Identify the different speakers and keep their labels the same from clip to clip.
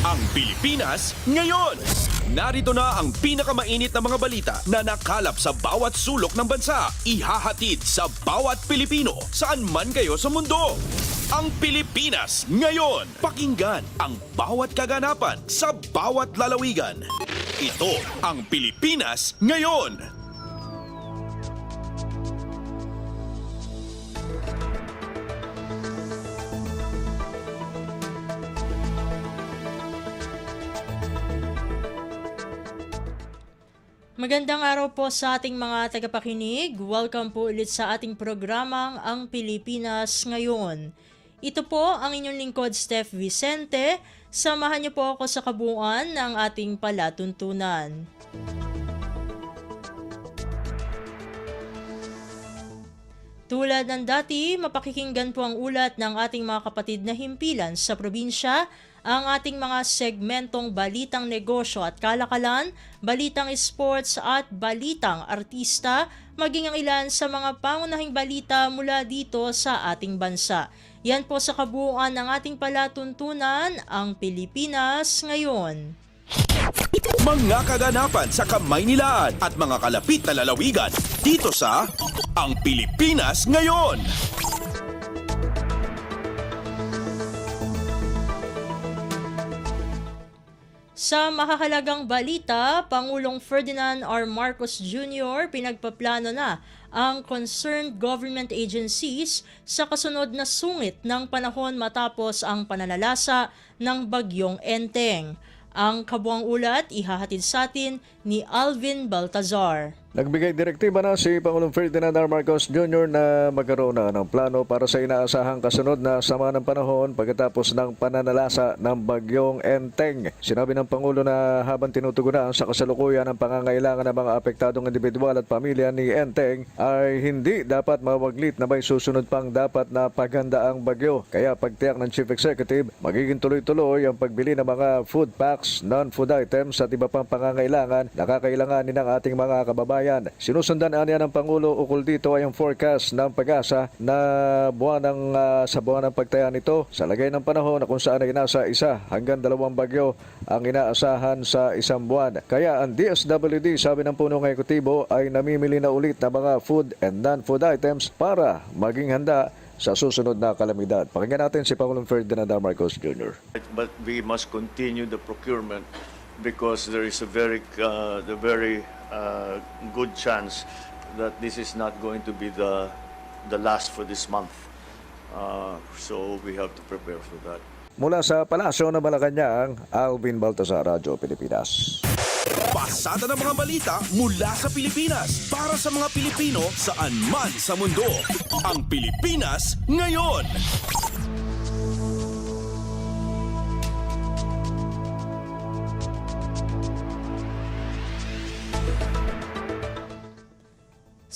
Speaker 1: Ang Pilipinas ngayon. Narito na ang pinakamainit na mga balita na nakalap sa bawat sulok ng bansa. Ihahatid sa bawat Pilipino saan man kayo sa mundo. Ang Pilipinas ngayon. Pakinggan ang bawat kaganapan sa bawat lalawigan. Ito ang Pilipinas ngayon.
Speaker 2: Magandang araw po sa ating mga tagapakinig. Welcome po ulit sa ating programang Ang Pilipinas Ngayon. Ito po ang inyong lingkod, Steph Vicente. Samahan niyo po ako sa kabuuan ng ating palatuntunan. Tulad ng dati, mapakikinggan po ang ulat ng ating mga kapatid na himpilan sa probinsya, ang ating mga segmentong balitang negosyo at kalakalan, balitang sports at balitang artista, maging ang ilan sa mga pangunahing balita mula dito sa ating bansa. Yan po sa kabuuan ng ating palatuntunan, ang Pilipinas Ngayon.
Speaker 1: Mga kaganapan sa Kamaynilaan at mga kalapit na lalawigan dito sa Ang Pilipinas Ngayon.
Speaker 2: Sa makahalagang balita, Pangulong Ferdinand R. Marcos Jr. pinagpaplano na ang concerned government agencies sa kasunod na sungit ng panahon matapos ang pananalasa ng Bagyong Enteng. Ang kabuang ulat ihahatid sa atin ni Alvin Baltazar.
Speaker 3: Nagbigay direktiba na si Pangulong Ferdinand R. Marcos Jr. na magkaroon na ng plano para sa inaasahang kasunod na sama ng panahon pagkatapos ng pananalasa ng Bagyong Enteng. Sinabi ng Pangulo na habang tinutugunan sa kasalukuyan ang pangangailangan ng mga apektadong individual at pamilya ni Enteng ay hindi dapat mawaglit na may susunod pang dapat na paghandaang bagyo. Kaya pagtiyak ng Chief Executive, magiging tuloy-tuloy ang pagbili ng mga food packs, non-food items at iba pang pangangailangan na kakailanganin ng ating mga kababayan. Sinusundan niya ng Pangulo ukol dito ay ang forecast ng Pag-asa na sa buwan ng pagtaya nito sa lagay ng panahon na kung saan ay nasa 1 hanggang 2 bagyo ang inaasahan sa isang buwan. Kaya ang DSWD, sabi ng punong ekutibo, ay namimili na ulit ng mga food and non-food items para maging handa sa susunod na kalamidad. Pakinggan natin si Pangulong Ferdinand R. Marcos Jr.
Speaker 4: But we must continue the procurement because there is a very good chance that this is not going to be the last for this month. So we have to prepare for that.
Speaker 3: Mula sa Palasyo ng Malacanang, Alvin Baltazar, Radyo Pilipinas.
Speaker 1: Pasada ng mga balita mula sa Pilipinas para sa mga Pilipino saan man sa mundo. Ang Pilipinas Ngayon.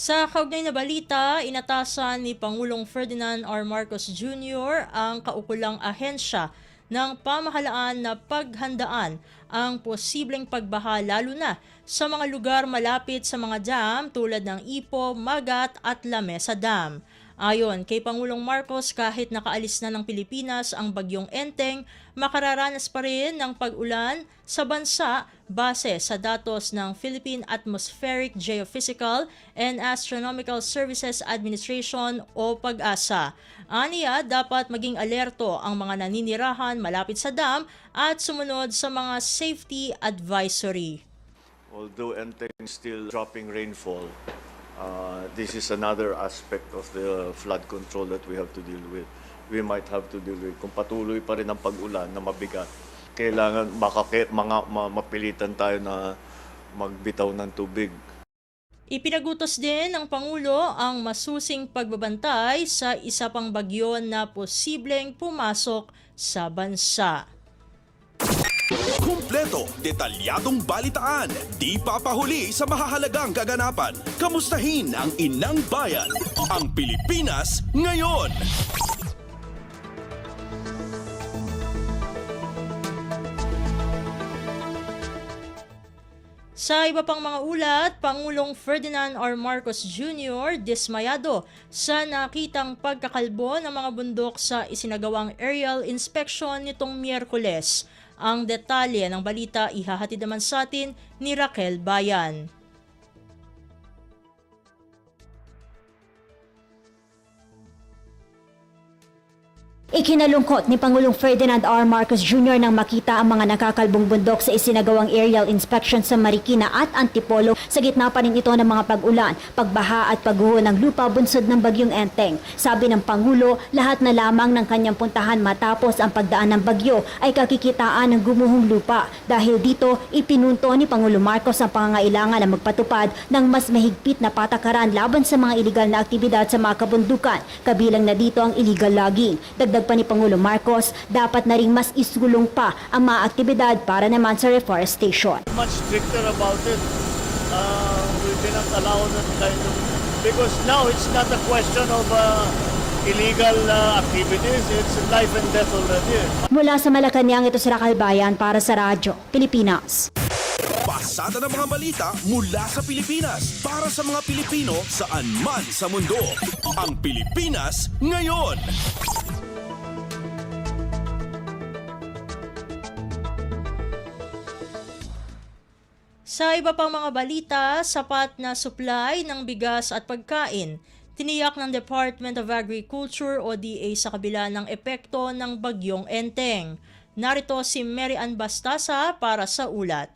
Speaker 2: Sa kaugnay na balita, inatasan ni Pangulong Ferdinand R. Marcos Jr. ang kaukulang ahensya ng pamahalaan na paghandaan ang posibleng pagbaha lalo na sa mga lugar malapit sa mga dam tulad ng Ipo, Magat at Lamesa Dam. Ayon kay Pangulong Marcos, kahit nakaalis na ng Pilipinas ang Bagyong Enteng, makararanas pa rin ng pag-ulan sa bansa base sa datos ng Philippine Atmospheric Geophysical and Astronomical Services Administration o Pag-asa. Aniya, dapat maging alerto ang mga naninirahan malapit sa dam at sumunod sa mga safety advisory.
Speaker 4: Although Enteng is still dropping rainfall, this is another aspect of the flood control that we have to deal with. We might have to deal with. Kung patuloy pa rin ang pag-ulan na mabigat, kailangan mapilitan tayo na magbitaw ng tubig.
Speaker 2: Ipinagutos din ng Pangulo ang masusing pagbabantay sa isa pang bagyo na posibleng pumasok sa bansa.
Speaker 1: Kumpleto, detalyadong balitaan, di papahuli sa mahahalagang kaganapan. Kamustahin ang inang bayan, ang Pilipinas Ngayon.
Speaker 2: Sa iba pang mga ulat, Pangulong Ferdinand R. Marcos Jr. dismayado sa nakitang pagkakalbo ng mga bundok sa isinagawang aerial inspection nitong Miyerkules. Ang detalye ng balita ihahatid naman sa atin ni Raquel Bayan.
Speaker 5: Ikinalungkot ni Pangulong Ferdinand R. Marcos Jr. nang makita ang mga nakakalbong bundok sa isinagawang aerial inspection sa Marikina at Antipolo sa gitna pa rin ito ng mga pag-ulan, pagbaha at pagguho ng lupa bunsod ng bagyong Enteng. Sabi ng Pangulo, lahat na lamang ng kanyang puntahan matapos ang pagdaan ng bagyo ay kakikitaan ng gumuhong lupa. Dahil dito, ipinunto ni Pangulo Marcos ang pangangailangan na magpatupad ng mas mahigpit na patakaran laban sa mga iligal na aktibidad sa mga kabundukan, kabilang na dito ang illegal logging. Dagdag pa ni Pangulo Marcos, dapat na rin mas isulong pa ang mga aktibidad para naman sa reforestation.
Speaker 4: Much stricter about it. We cannot allow that kind of... Because now it's not a question of illegal activities. It's life and death already.
Speaker 5: Mula sa Malacanang, ito si Raquel Bayan para sa Radyo Pilipinas.
Speaker 1: Pasada ng mga balita mula sa Pilipinas para sa mga Pilipino saan man sa mundo. Ang Pilipinas ngayon.
Speaker 2: Sa iba pang mga balita, sapat na supply ng bigas at pagkain tiniyak ng Department of Agriculture o DA sa kabila ng epekto ng bagyong Enteng. Narito si Mary Ann Bastasa para sa ulat.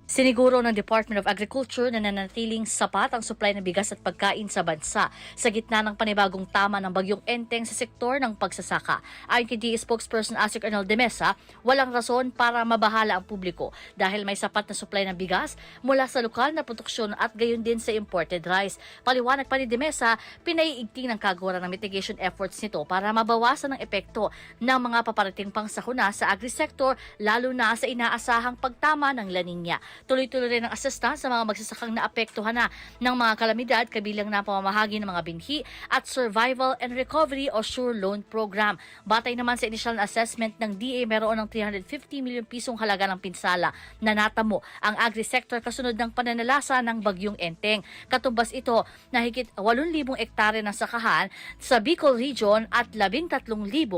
Speaker 6: Siniguro ng Department of Agriculture na nanatiling sapat ang supply ng bigas at pagkain sa bansa sa gitna ng panibagong tama ng bagyong Enteng sa sektor ng pagsasaka. Ayon kay DA spokesperson Asik Arnel de Mesa, walang rason para mabahala ang publiko dahil may sapat na supply ng bigas mula sa lokal na produksyon at gayon din sa imported rice. Paliwanag pa ni de Mesa, pinaiigting ng kagawaran ng mitigation efforts nito para mabawasan ang epekto ng mga paparating pang sakuna sa agri-sector lalo na sa inaasahang pagtama ng La Nina. Tuloy-tuloy rin ang assistance sa mga magsasakang naapektuhan na ng mga kalamidad kabilang na pamamahagi ng mga binhi at Survival and Recovery o SURE Loan Program. Batay naman sa initial na assessment ng DA, meron ng 350 milyon pisong halaga ng pinsala na natamo ang agri-sector kasunod ng pananalasa ng bagyong Enteng. Katumbas ito na higit 8,000 hektare ng sakahan sa Bicol Region at 13,000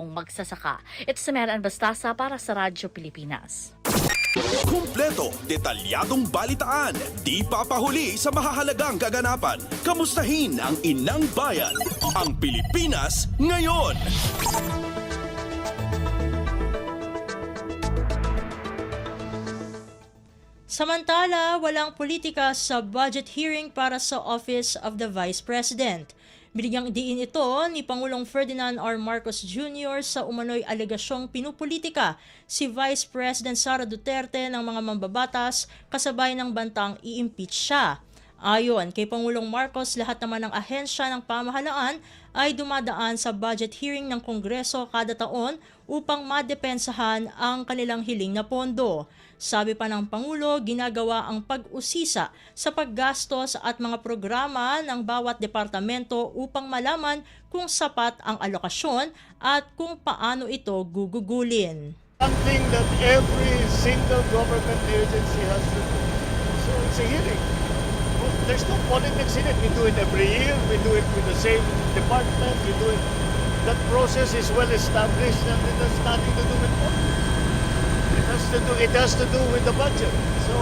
Speaker 6: magsasaka. Ito si Mary Ann Bastasa para sa Radyo Pilipinas.
Speaker 1: Kumpleto, detalyadong balitaan, di papahuli sa mahahalagang kaganapan. Kamustahin ang inang bayan, ang Pilipinas ngayon.
Speaker 2: Samantala, walang politika sa budget hearing para sa Office of the Vice President. Binigyang diin ito ni Pangulong Ferdinand R. Marcos Jr. sa umano'y alegasyong pinupolitika si Vice President Sara Duterte ng mga mambabatas kasabay ng bantang i-impeach siya. Ayon kay Pangulong Marcos, lahat naman ng ahensya ng pamahalaan ay dumadaan sa budget hearing ng Kongreso kada taon upang madepensahan ang kanilang hiling na pondo. Sabi pa ng Pangulo, ginagawa ang pag-usisa sa paggastos at mga programa ng bawat departamento upang malaman kung sapat ang alokasyon at kung paano ito gugugulin.
Speaker 4: Something that every single government agency has to do. So it's a hearing. There's no politics in it. We do it every year. We do it with the same department. We do it. That process is well established and it has nothing to do with politics. It has to do with the budget. So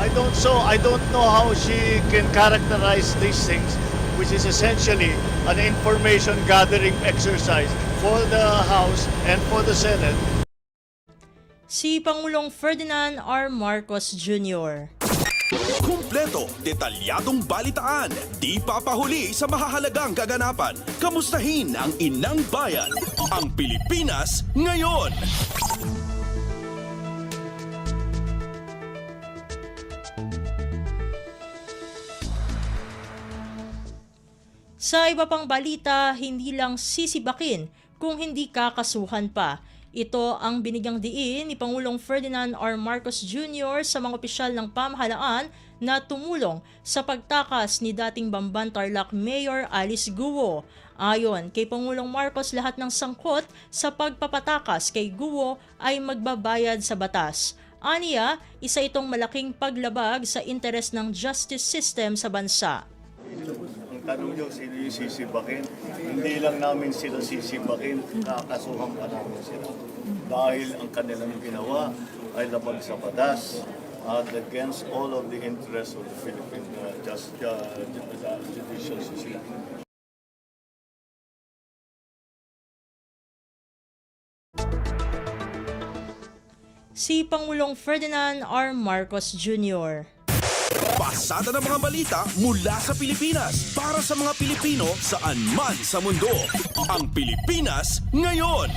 Speaker 4: I don't know how she can characterize these things, which is essentially an information gathering exercise for the House and for the Senate.
Speaker 2: Si Pangulong Ferdinand R. Marcos Jr.
Speaker 1: Kumpleto, detalyadong balitaan, di papahuli sa mahahalagang kaganapan. Kamustahin ang inang bayan, ang Pilipinas ngayon.
Speaker 2: Sa iba pang balita, hindi lang sisibakin kung hindi kakasuhan pa. Ito ang binigyang diin ni Pangulong Ferdinand R. Marcos Jr. sa mga opisyal ng pamahalaan na tumulong sa pagtakas ni dating Bamban Tarlac Mayor Alice Guo. Ayon kay Pangulong Marcos, lahat ng sangkot sa pagpapatakas kay Guo ay magbabayad sa batas. Aniya, isa itong malaking paglabag sa interes ng justice system sa bansa.
Speaker 4: Ang tanong nyo, sino yung sisibakin? Hindi lang namin sila sisibakin, kakasuhan pa namin sila. Dahil ang kanilang ginawa ay labag sa batas at against all of the interests of the Philippine judicial system.
Speaker 2: Si Pangulong Ferdinand R. Marcos Jr.
Speaker 1: Pasada ng mga balita mula sa Pilipinas para sa mga Pilipino saan man sa mundo. Ang Pilipinas ngayon.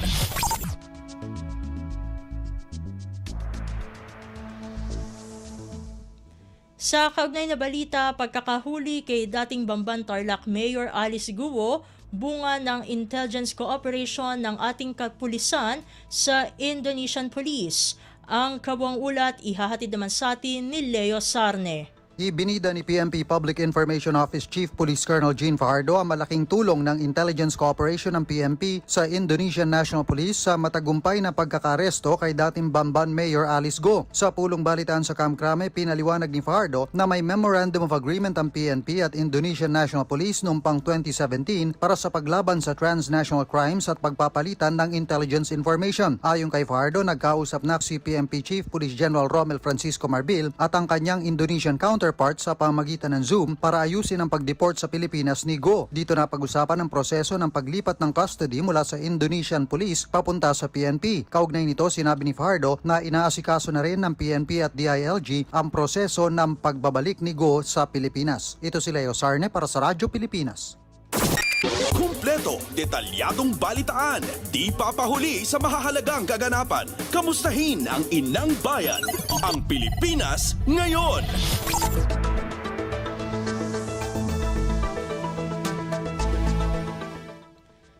Speaker 2: Sa kaugnay na balita, pagkakahuli kay dating Bamban Tarlac Mayor Alice Guo, bunga ng intelligence cooperation ng ating kapulisan sa Indonesian Police. Ang kabuang ulat ihahatid naman sa atin ni Leo Sarne.
Speaker 7: Ibinida ni PNP Public Information Office Chief Police Colonel Gene Fajardo ang malaking tulong ng intelligence cooperation ng PNP sa Indonesian National Police sa matagumpay na pagkakaresto kay dating Bamban Mayor Alice Guo. Sa pulong balitaan sa Camp Crame, pinaliwanag ni Fajardo na may Memorandum of Agreement ang PNP at Indonesian National Police noong pang 2017 para sa paglaban sa transnational crimes at pagpapalitan ng intelligence information. Ayon kay Fajardo, nagkausap na si PNP Chief Police General Romel Francisco Marbil at ang kanyang Indonesian counterpart sa pamagitan ng Zoom para ayusin ang pag-deport sa Pilipinas ni Guo. Dito na pag-usapan ang proseso ng paglipat ng custody mula sa Indonesian Police papunta sa PNP. Kaugnay nito, sinabi ni Fajardo na inaasikaso na rin ng PNP at DILG ang proseso ng pagbabalik ni Guo sa Pilipinas. Ito si Leo Sarne para sa Radyo Pilipinas.
Speaker 1: Kumpleto, detalyadong balitaan, di papahuli sa mahahalagang kaganapan. Kamustahin ang inang bayan, ang Pilipinas ngayon.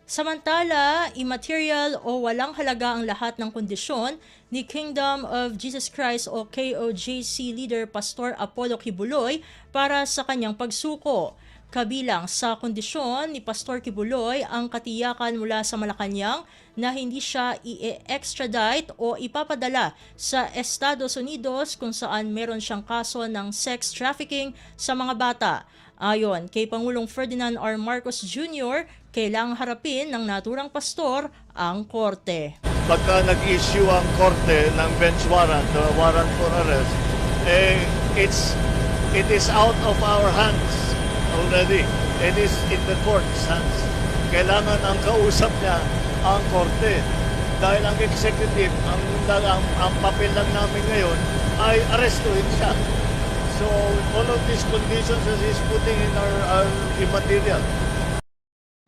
Speaker 2: Samantala, immaterial o walang halaga ang lahat ng kondisyon ni Kingdom of Jesus Christ o KOJC leader Pastor Apollo Kibuloy para sa kanyang pagsuko. Kabilang sa kondisyon ni Pastor Kibuloy ang katiyakan mula sa Malacanang na hindi siya i-extradite o ipapadala sa Estados Unidos kung saan meron siyang kaso ng sex trafficking sa mga bata. Ayon kay Pangulong Ferdinand R. Marcos Jr., kailangang harapin ng naturang pastor ang korte.
Speaker 4: Pagka nag-issue ang korte ng bench warrant, warrant for arrest, it is out of our hands already. It is in the court's hands. Kailangan ang kausap niya ang korte. Dahil ang executive, ang papel lang namin ngayon ay arrestuhin siya. So all of these conditions that he's putting in are immaterial.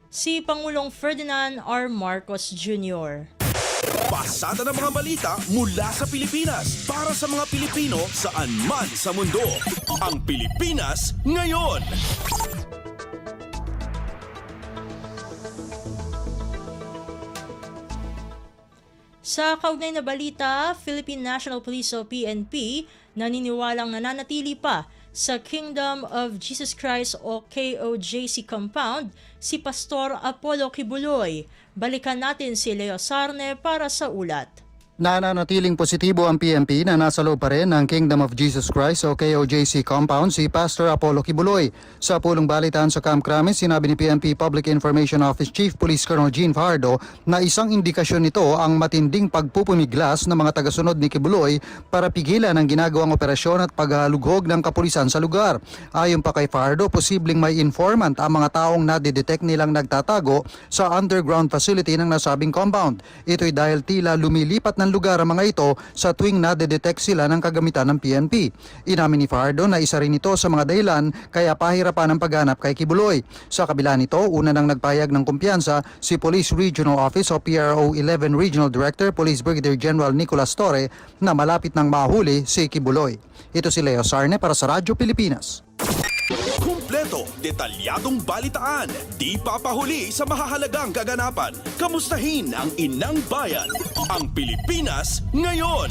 Speaker 2: Si Pangulong Ferdinand R. Marcos Jr.
Speaker 1: Pasada ng mga balita mula sa Pilipinas para sa mga Pilipino saan man sa mundo. Ang Pilipinas ngayon.
Speaker 2: Sa kaugnay na balita, Philippine National Police o PNP naniniwalang nananatili pa sa Kingdom of Jesus Christ o KOJC compound si Pastor Apollo Kibuloy. Balikan natin si Leo Sarne para sa ulat.
Speaker 7: Nananatiling positibo ang PNP na nasa loob pa rin ng Kingdom of Jesus Christ o KOJC compound si Pastor Apollo Kibuloy. Sa pulong balitaan sa Camp Crame, sinabi ni PNP Public Information Office Chief Police Colonel Gene Fajardo na isang indikasyon nito ang matinding pagpupumiglas ng mga tagasunod ni Kibuloy para pigilan ang ginagawang operasyon at paghalughog ng kapulisan sa lugar. Ayon pa kay Fajardo, posibleng may informant ang mga taong nadidetect nilang nagtatago sa underground facility ng nasabing compound. Ito'y dahil tila lumilipat ng lugar ang mga ito sa tuwing nadedetect sila ng kagamitan ng PNP. Inamin ni Fajardo na isa rin ito sa mga dahilan kaya pahirapan ang paghanap kay Kibuloy. Sa kabila nito, una nang nagpahayag ng kumpiyansa si Police Regional Office o PRO 11 Regional Director Police Brigadier General Nicolas Torre na malapit nang mahuli si Kibuloy. Ito si Leo Sarne para sa Radyo Pilipinas.
Speaker 1: Kumpleto, detalyadong balitaan, di papahuli sa mahahalagang kaganapan. Kamustahin ang inang bayan, ang Pilipinas ngayon.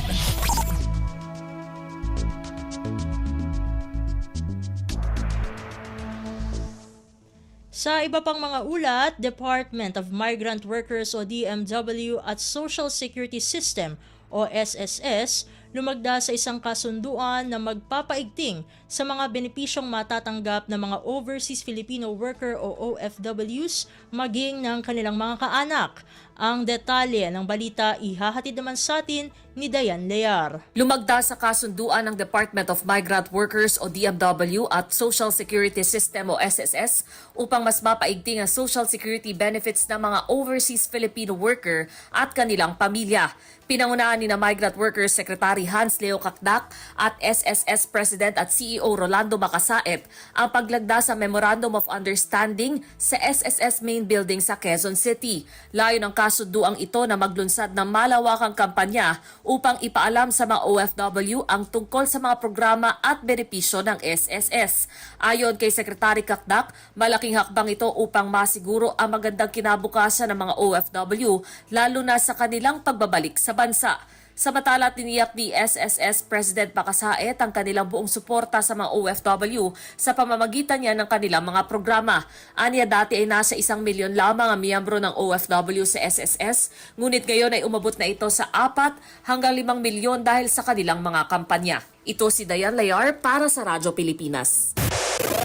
Speaker 2: Sa iba pang mga ulat, Department of Migrant Workers o DMW at Social Security System o SSS lumagda sa isang kasunduan na magpapaigting sa mga benepisyong matatanggap ng mga overseas Filipino worker o OFWs maging ng kanilang mga kaanak. Ang detalye ng balita ihahatid naman sa atin ni Dayan Lear.
Speaker 8: Lumagda sa kasunduan ng Department of Migrant Workers o DMW at Social Security System o SSS upang mas mapaigting ang social security benefits ng mga overseas Filipino worker at kanilang pamilya. Pinangunahan ni na Migrant Workers Secretary Hans Leo Kakdak at SSS President at CEO Rolando Macasaet ang paglagda sa Memorandum of Understanding sa SSS Main Building sa Quezon City. Layo ng kasunduang ito na maglunsad ng malawakang kampanya upang ipaalam sa mga OFW ang tungkol sa mga programa at benepisyo ng SSS. Ayon kay Secretary Kakdak, malaking hakbang ito upang masiguro ang magandang kinabukasan ng mga OFW lalo na sa kanilang pagbabalik sa bansa. Samantala, tiniyak ni SSS President Macasaet ang kanilang buong suporta sa mga OFW sa pamamagitan niya ng kanilang mga programa. Aniya dati ay nasa 1 milyon lamang ang miyembro ng OFW sa SSS, ngunit ngayon ay umabot na ito sa 4 hanggang 5 milyon dahil sa kanilang mga kampanya. Ito si Dayan Layar para sa Radyo Pilipinas.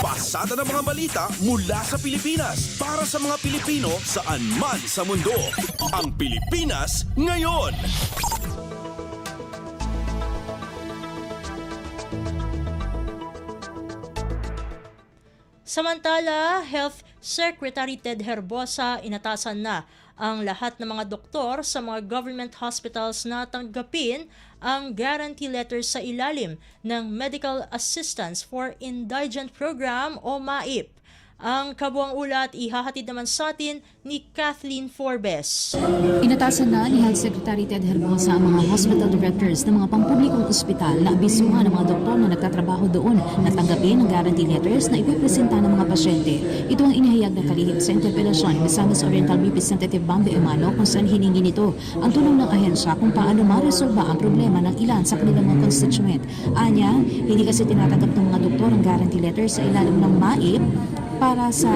Speaker 1: Pasada ng mga balita mula sa Pilipinas para sa mga Pilipino saan man sa mundo. Ang Pilipinas ngayon.
Speaker 2: Samantala, Health Secretary Ted Herbosa inatasan na ang lahat ng mga doktor sa mga government hospitals na tanggapin ang guarantee letters sa ilalim ng Medical Assistance for Indigent Program o MAIP. Ang kabuang ulat ihahatid naman sa atin ni Kathleen Forbes.
Speaker 9: Inatasan na ni Health Secretary Ted Herbosa ang mga hospital directors ng mga pampublikong ospital na abisuhan ng mga doktor na nagtatrabaho doon na tanggapin ang guarantee letters na ipipresenta ng mga pasyente. Ito ang inihayag na kalihim sa interpelasyon ni Misamis Oriental Representative Bambi Emano kung saan hiningi nito ang tulong ng ahensya kung paano maresolba ang problema ng ilan sa kanilang mga constituent. Anya, hindi kasi tinatanggap ng mga doktor ang guarantee letters sa ilalim ng MAIP para sa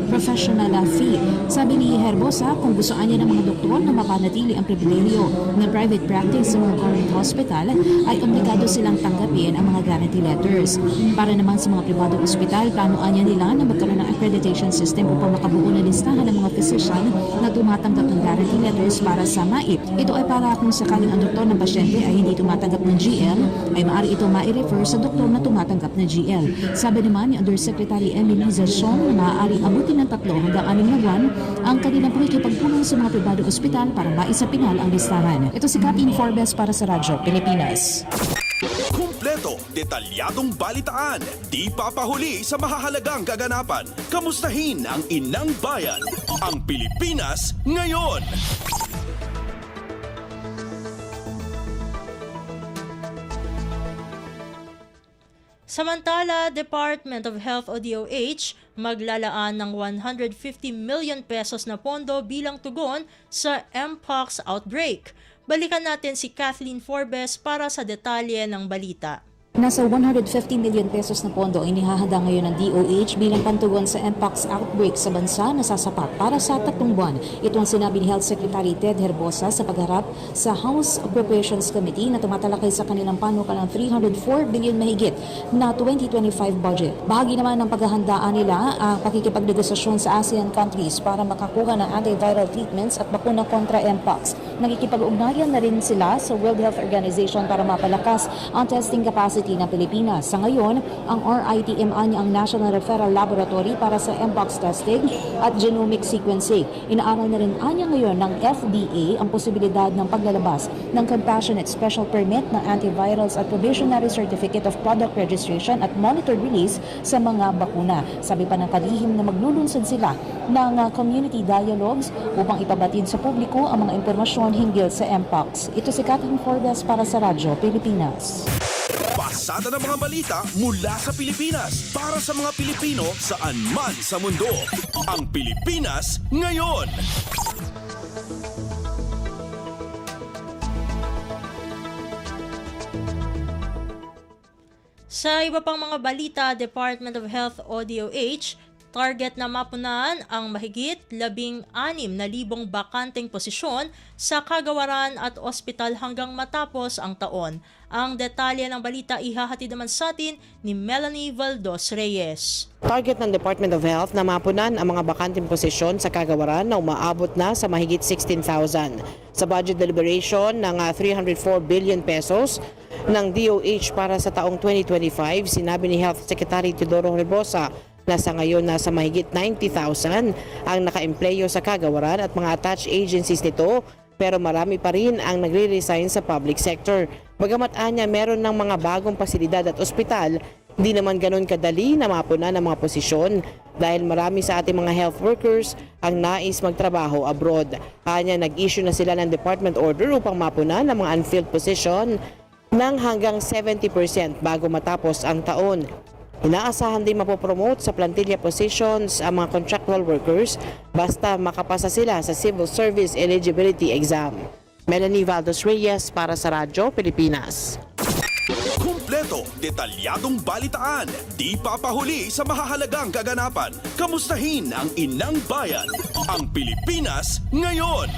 Speaker 9: professional fee. Sabi ni Herbosa, kung gusto niya ng mga doktor na mapanatili ang pribilehyo ng private practice sa mga government hospital, ay obligado silang tanggapin ang mga guarantee letters. Para naman sa mga pribadong ospital, plano niya nila na magkaroon ng accreditation system upang makabuo ng listahan ng mga physician na tumatanggap ng guarantee letters para sa MAIP. Ito ay para kung sakaling ang doktor ng pasyente ay hindi tumatanggap ng GL, ay maaari ito ma-refer sa doktor na tumatanggap ng GL. Sabi naman ni Undersecretary Emily Zerson na maaaring abutin ng 3 hanggang 6 na buwan ang kanilang pakikipagpulong sa mga pribadong ospital para maisapinal ang listahan. Ito si Kathleen Forbes para sa Radyo Pilipinas.
Speaker 1: Kumpleto, detalyadong balitaan, di papahuli sa mahahalagang kaganapan. Kamustahin ang inang bayan, ang Pilipinas ngayon.
Speaker 2: Samantala, Department of Health o DOH maglalaan ng 150 million pesos na pondo bilang tugon sa Mpox outbreak. Balikan natin si Kathleen Forbes para sa detalye ng balita.
Speaker 9: Nasa 150 million pesos na pondo ang inihahanda ngayon ng DOH bilang pantugon sa Mpox outbreak sa bansa na sasapat para sa 3 buwan. Ito ang sinabi ni Health Secretary Ted Herbosa sa pagharap sa House Appropriations Committee na tumatalakay sa kanilang panukalang 304 billion mahigit na 2025 budget. Bahagi naman ng paghahandaan nila ang pakikipagnegosasyon sa ASEAN countries para makakuha ng antiviral treatments at bakuna kontra Mpox. Nakikipag-ugnayan na rin sila sa World Health Organization para mapalakas ang testing capacity ng Pilipinas. Sa ngayon, ang RITMA niya ang National Referral Laboratory para sa Mpox testing at genomic sequencing. Inaaral na rin anya ngayon ng FDA ang posibilidad ng paglalabas ng Compassionate Special Permit na antivirals at Provisionary Certificate of Product Registration at Monitored Release sa mga bakuna. Sabi pa ng kalihim na maglulunsad sila ng community dialogues upang ipabatid sa publiko ang mga impormasyon hinggil sa Mpox. Ito si Kathleen Forbes para sa Radyo Pilipinas.
Speaker 1: Pasada ng mga balita mula sa Pilipinas para sa mga Pilipino saan man sa mundo. Ang Pilipinas ngayon.
Speaker 2: Sa iba pang mga balita, Department of Health o DOH Target na mapunan ang mahigit 16,000 bakanteng posisyon sa kagawaran at ospital hanggang matapos ang taon. Ang detalye ng balita ihahatid naman sa atin ni Melanie Valdos Reyes.
Speaker 10: Target ng Department of Health na mapunan ang mga bakanteng posisyon sa kagawaran na umaabot na sa mahigit 16,000. Sa budget deliberation ng 304 billion pesos ng DOH para sa taong 2025, sinabi ni Health Secretary Teodoro Rebosa na sa ngayon nasa mahigit 90,000 ang naka-empleyo sa kagawaran at mga attached agencies nito, pero marami pa rin ang nagre-resign sa public sector. Bagamat anya meron ng mga bagong pasilidad at ospital, hindi naman ganun kadali na mapunan ang mga posisyon dahil marami sa ating mga health workers ang nais magtrabaho abroad. Anya nag-issue na sila ng department order upang mapunan ang mga unfilled position ng hanggang 70% bago matapos ang taon. Inaasahan din mapopromote sa plantilla positions ang mga contractual workers basta makapasa sila sa Civil Service Eligibility Exam. Melanie Valdos Reyes para sa Radyo Pilipinas.
Speaker 1: Kumpleto, detalyadong balitaan, di papahuli sa mahahalagang kaganapan. Kamustahin ang inang bayan, ang Pilipinas ngayon.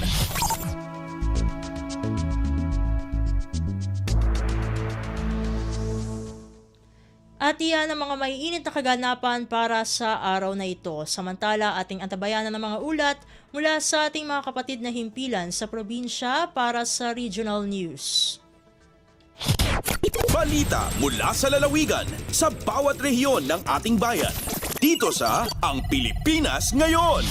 Speaker 2: At iyan ang mga maiinit na kaganapan para sa araw na ito. Samantala, ating antabayanan ng mga ulat mula sa ating mga kapatid na himpilan sa probinsya para sa Regional News.
Speaker 1: Balita mula sa lalawigan sa bawat rehiyon ng ating bayan. Dito sa Ang Pilipinas Ngayon.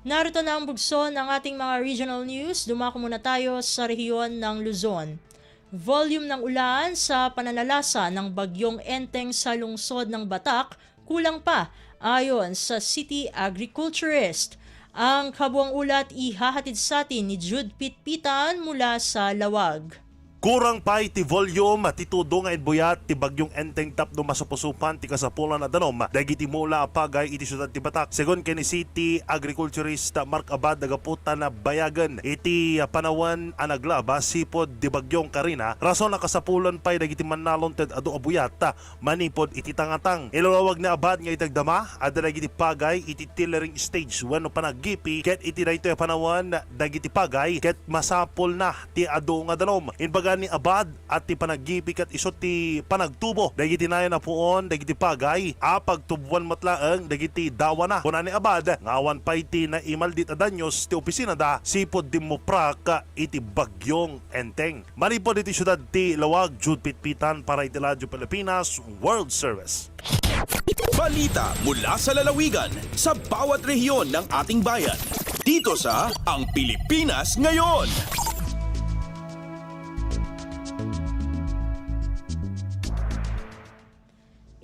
Speaker 2: Narito na ang bugso ng ating mga regional news. Dumako muna tayo sa rehiyon ng Luzon. Volume ng ulan sa pananalasa ng bagyong Enteng sa lungsod ng Batak kulang pa ayon sa city agriculturist. Ang kabuang ulat ihahatid sa atin ni Jude Pitpitan mula sa Lawag.
Speaker 11: Kurang pa iti volume ti tudo nga buyat ti bagyong Enteng tapno masupusupan ti kasapulan na danom dagiti mula apagay iti syudad ti Batak. Segon kini City Agriculturist Mark Abad nagaputa na bayagan iti panawan anaglaba sipod di bagyong Karina rason na kasapulan pa dagiti manalon ted adu abuyat manipod iti tangatang. Ilawag na Abad nga itagdama adda dagiti pagay iti tillering stage wenno panaggipi ket iti daytoy panawan dagiti pagay ket masapol na ti adu nga danom. Inbaga ni Abad at ti panaggipi kat isot ti panagtubo dagiti nayon na puon dagiti pagay pagtubuan matlaeng dagiti dawa na kuna ni Abad ngawan pa iti na imaldit adanyos ti opisina da sipod di moprak iti bagyong Enteng. Manipod iti syudad ti Lawag, Jude Pitpitan para iti Radyo Pilipinas World Service.
Speaker 1: Balita mula sa lalawigan sa bawat rehiyon ng ating bayan. Dito sa Ang Pilipinas Ngayon.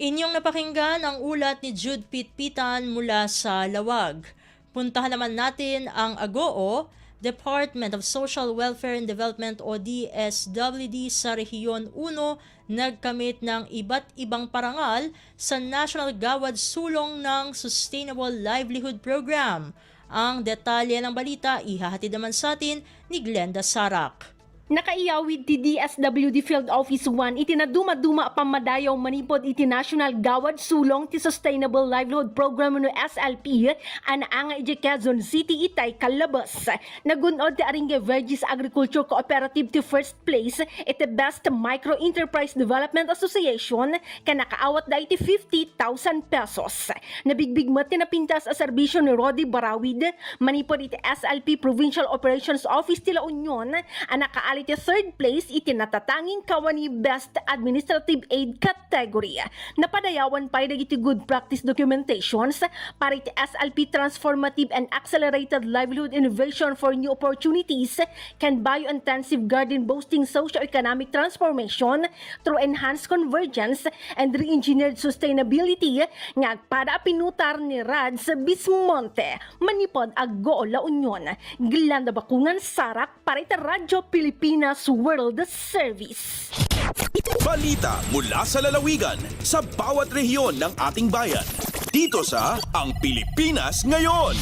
Speaker 2: Inyong napakinggan ang ulat ni Jude Pitpitan mula sa Lawag. Puntahan naman natin ang AGOO, Department of Social Welfare and Development o DSWD sa Rehiyon 1 nagkamit ng iba't ibang parangal sa National Gawad Sulong ng Sustainable Livelihood Program. Ang detalye ng balita ihahatid naman sa atin ni Glenda Sarak.
Speaker 12: Nakaiyawid ti DSWD Field Office 1 iti naduma-duma pamadayaw manipod iti National Gawad Sulong ti Sustainable Livelihood Program no SLP anaanga iti Quezon City itay kalabas. Nagunod ti Aringe Vergis Agriculture Cooperative ti first place iti Best Micro Enterprise Development Association kanakaawat da iti 50,000 pesos. Nabigbigmat ti napintas a serbisyo ni Rodi Barawid manipod iti SLP Provincial Operations Office ti La Union anakaali iti third place iti natatanging kawani Best Administrative Aid category. Napadayawan pa iti good practice documentations para iti SLP Transformative and Accelerated Livelihood Innovation for New Opportunities can bio-intensive garden boosting socio-economic transformation through enhanced convergence and re-engineered sustainability nga agpada pinutar ni Rads Bismonte manipod AGOO La Union. Glenda Bakungan Sarak para iti Radyo Pilipinas World Service.
Speaker 1: Balita mula sa lalawigan sa bawat rehiyon ng ating bayan. Dito sa Ang Pilipinas Ngayon.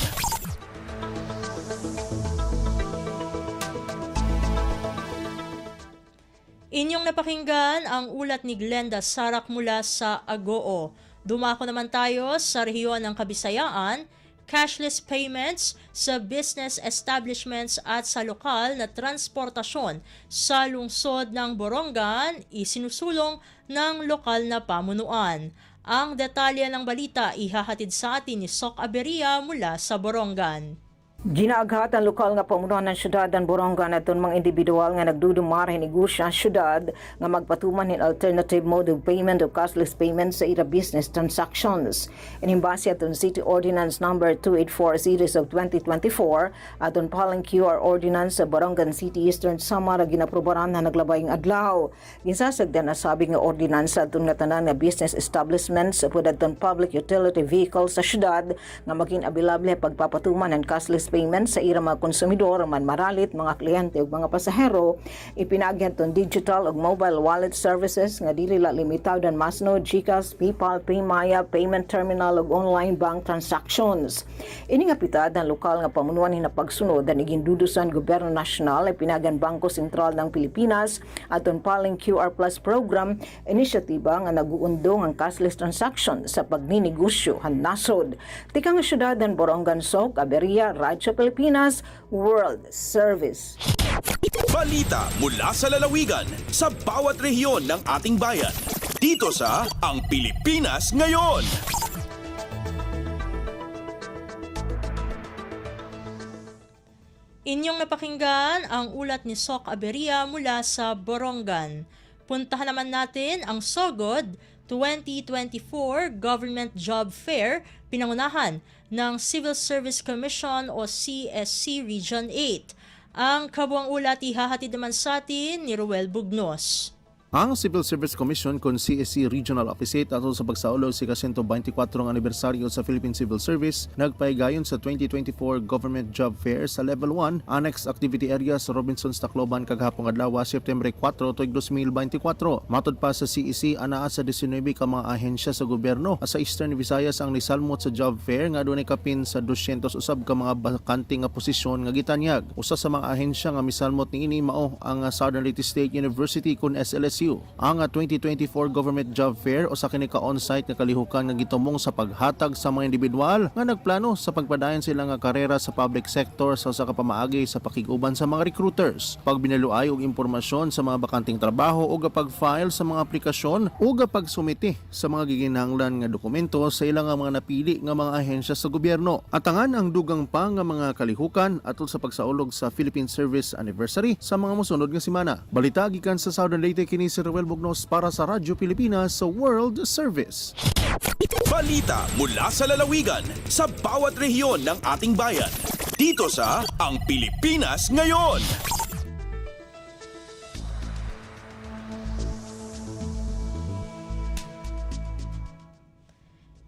Speaker 2: Inyong napakinggan ang ulat ni Glenda Sarak mula sa Agoo. Dumako naman tayo sa rehiyon ng Kabisayaan. Cashless payments sa business establishments at sa lokal na transportasyon sa lungsod ng Borongan isinusulong ng lokal na pamunuan. Ang detalye ng balita ihahatid sa atin ni Sok Aberia mula sa Borongan.
Speaker 10: Ginaaghat ang lokal nga pamunuan ng syudad ng Borongan at mga individual nga nagdudumar hinigusya syudad nga magpatuman in alternative mode of payment o cashless payment sa ira business transactions. Inimbase aton City Ordinance Number 284 Series of 2024 aton palang QR Ordinance sa Borongan City Eastern Samar ginaprobaran na naglabayng adlaw. Ginsasagdan na sabi nga ordinance aton nga tanan nga business establishments pud aton public utility vehicles sa syudad nga maging abilable pagpapatuman ng cashless payment sa ira mga konsumidor man maralit mga kliyente ug mga pasahero. Ipinagyan ton digital ug mobile wallet services nga dili la limitado dan Masno, GCash, PayPal, Paymaya, payment terminal ug online bank transactions. Ini nga pitad ang lokal nga pamunuan hinapagsunod ang igindudusan gobyerno nasyonal ipinagan Bangko Sentral ng Pilipinas aton paling QR Plus program inisyatiba nga naguundong ang cashless transaction sa pagninegosyo han nasod. Tika nga syudad ng Borongan, Sok Aberia, Radyo Pilipinas, World Service.
Speaker 1: Balita mula sa lalawigan sa bawat rehiyon ng ating bayan. Dito sa Ang Pilipinas Ngayon.
Speaker 2: Inyong napakinggan ang ulat ni Sok Aberia mula sa Borongan. Puntahan naman natin ang SOGOD 2024 Government Job Fair pinangunahan ng Civil Service Commission o CSC Region 8. Ang kabuang ulat ihahatid naman sa atin ni Ruel Bugnos.
Speaker 13: Ang Civil Service Commission kung CSC Regional Office 8 atol sa pagsaulog sa 124 anibersaryo sa Philippine Civil Service nagpahigayon sa 2024 Government Job Fair sa Level 1 Annex Activity Area sa Robinsons, Tacloban kagahapon adlaw September 4 tuig 2024. Matud pa sa CEC anaa sa 19 ka mga ahensya sa gobyerno sa Eastern Visayas ang nisalmot sa job fair nga adunay kapin sa 200 usab ka mga bakante nga posisyon nga gitanyag. Usa sa mga ahensya nga misalmot niini mao ang Southern Leyte State University kun SLS. Ang 2024 Government Job Fair o sa kini ka on-site nga kalihukan nga gitumong sa paghatag sa mga individual nga nagplano sa pagpadayon sila nga karera sa public sector sa usa ka pamaagi sa pakiguban sa mga recruiters, pagbinaluay og impormasyon sa mga bakanting trabaho o pag-file sa mga aplikasyon o pagsumite sa mga giginahanglan nga dokumento sa ilang mga napili nga mga ahensya sa gobyerno. Atangan ang dugang pa nga mga kalihukan atol sa pagsaulog sa Philippine Service Anniversary sa mga mosunod nga semana. Balita gikan sa Southern Leyte kini si Ruel Bugnos para sa Radyo Pilipinas sa World Service.
Speaker 1: Balita mula sa lalawigan sa bawat rehiyon ng ating bayan. Dito sa Ang Pilipinas Ngayon.